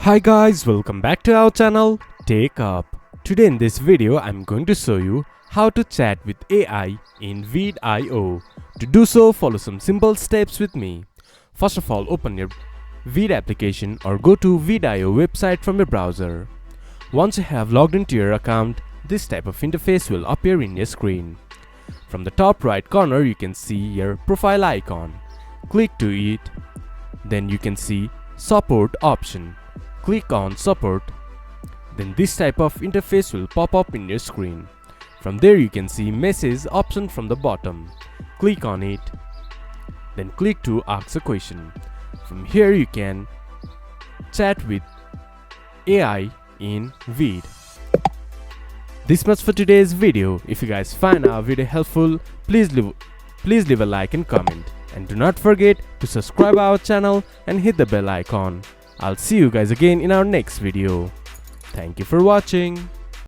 Hi guys, welcome back to our channel TechUp. Today in this video I'm going to show you how to chat with AI in Veed IO. To do so, follow some simple steps with me. First of all, open your Veed application or go to Veed IO website from your browser. Once you have logged into your account, this type of interface will appear in your screen. From the top right corner you can see your profile icon. Click to it. Then you can see support option. Click on support. Then this type of interface will pop up in your screen. From there you can see message option from the bottom. Click on it. Then click to ask a question. From here you can chat with AI in Veed. This much for today's video. If you guys find our video helpful, please leave a like and comment. And do not forget to subscribe our channel and hit the bell icon. I'll see you guys again in our next video. Thank you for watching.